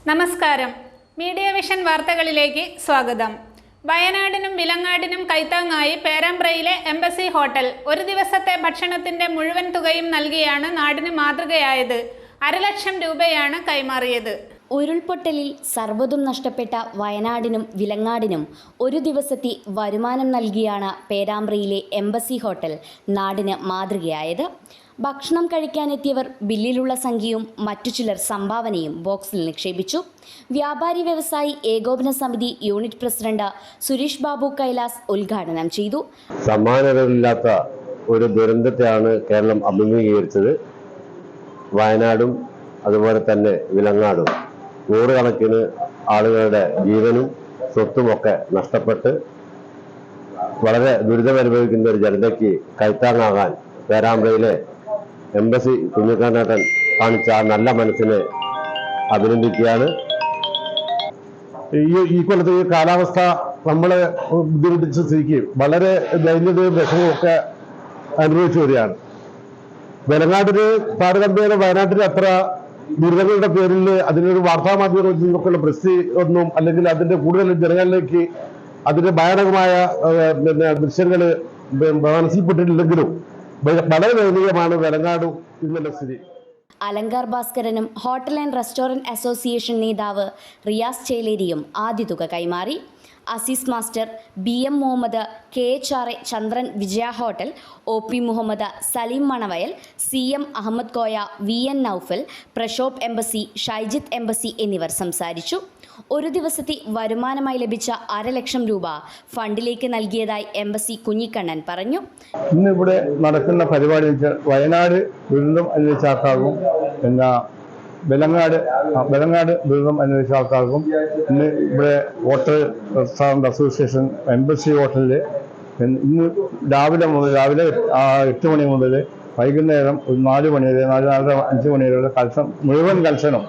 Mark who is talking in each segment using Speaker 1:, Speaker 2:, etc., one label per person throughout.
Speaker 1: നമസ്കാരം. Media vision വാർത്തകളിലേക്ക് സ്വാഗതം. വയനാടിനും വിലങ്ങാടിനും കൈത്താങ്ങായി പേരാമ്പ്രയിലെ എംബസി ഹോട്ടൽ ഒരു ദിവസത്തെ ഭക്ഷണത്തിന്റെ മുഴുവൻ തുകയും നൽകിയാണ് നാടിന് മാതൃകയായത്. 1.5 ലക്ഷം രൂപയാണ് കൈമാറിയത്.
Speaker 2: ഉരുൾപൊട്ടലിൽ സർവ്വതും നഷ്ടപ്പെട്ട വയനാടിനും വിലങ്ങാടിനും ഒരു ദിവസത്തെ വരുമാനം നൽകിയാണ് പേരാമ്പ്രയിലെ എംബസി ഹോട്ടൽ നാടിന് മാതൃകയായത്. ഭക്ഷണം കഴിക്കാനെത്തിയവർ ബില്ലിലുള്ള സംഖ്യയും മറ്റു ചിലർ സംഭാവനയും ബോക്സിൽ നിക്ഷേപിച്ചു. വ്യാപാരി വ്യവസായി ഏകോപന സമിതി യൂണിറ്റ് പ്രസിഡന്റ് സുരേഷ് ബാബു കൈലാസ് ഉദ്ഘാടനം ചെയ്തു.
Speaker 3: സമാനതകളില്ലാത്ത ഒരു ദുരന്തത്തെയാണ് കേരളം അഭിമുഖീകരിച്ചത്. വയനാടും അതുപോലെ തന്നെ വിലങ്ങാടും നൂറുകണക്കിന് ആളുകളുടെ ജീവനും സ്വത്തുമൊക്കെ നഷ്ടപ്പെട്ട് വളരെ ദുരിതമനുഭവിക്കുന്ന ഒരു ജനതയ്ക്ക് കൈത്താങ്ങാകാൻ പേരാമ്പ്രയിലെ എംബസി കുഞ്ഞിക്കാനേട്ടൻ കാണിച്ച ആ നല്ല മനസ്സിനെ അഭിനന്ദിക്കുകയാണ്. ഈ കൊല്ലത്തെ ഈ കാലാവസ്ഥ നമ്മളെ ബുദ്ധിമുട്ടിച്ച സ്ഥിതിക്ക് വളരെ ദൈന്യതയും വിഷമവും അനുഭവിച്ചു വരികയാണ്. വിലങ്ങാട്ടിന് താരതമ്യേന വയനാട്ടിൽ അത്ര ദുരിതങ്ങളുടെ പേരിൽ അതിനൊരു വാർത്താമാധ്യമങ്ങൾക്കുള്ള പ്രസിദ്ധി ഒന്നും അല്ലെങ്കിൽ അതിന്റെ കൂടുതൽ ജനങ്ങളിലേക്ക് അതിന്റെ ഭയാനകമായ ദൃശ്യങ്ങൾ മനസ്സിൽപ്പെട്ടിട്ടില്ലെങ്കിലും വളരെ ദയനീയമാണ് വിലങ്ങാടും ഇന്നലെ സ്ഥിതി.
Speaker 2: അലങ്കാർ ഭാസ്കരനും ഹോട്ടൽ ആൻഡ് റെസ്റ്റോറന്റ് അസോസിയേഷൻ നേതാവ് റിയാസ് ചേലേരിയും ആദ്യ തുക കൈമാറി. Azeez master, BM Muhammad, KHRA Chandran Vijaya hotel, OP Muhammad, Saleem Manavayal, CM Ahammed Koya, VN Noufal, Prashobh embassy, Shaijith embassy എന്നിവർ സംസാരിച്ചു. ഒരു ദിവസത്തെ വരുമാനമായി ലഭിച്ച 1.5 ലക്ഷം രൂപ ഫണ്ടിലേക്ക് നൽകിയതായി എംബസി കുഞ്ഞിക്കണ്ണൻ പറഞ്ഞു.
Speaker 4: ഇന്നിവിടെ നടക്കുന്ന പരിപാടി വയനാട് ദുരന്തം അനുഭവിച്ച ആൾക്കാർക്കും പിന്നെ വിലങ്ങാട് ദുരിതം അനുഭവിച്ച ആൾക്കാർക്കും ഇന്ന് ഇവിടെ ഹോട്ടൽ റെസ്റ്റോറൻറ്റ് അസോസിയേഷൻ എംബസി ഹോട്ടലിൽ ഇന്ന് രാവിലെ 8 മണി മുതൽ വൈകുന്നേരം ഒരു 4 മണി വരെ 4:30-5 മണി വരെ മുഴുവൻ കൽസനം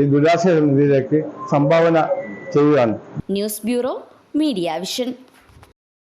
Speaker 4: ഈ ദുരിതാശ്വാസ നിധിയിലേക്ക് സംഭാവന ചെയ്യുകയാണ്.
Speaker 2: News bureau, media vision.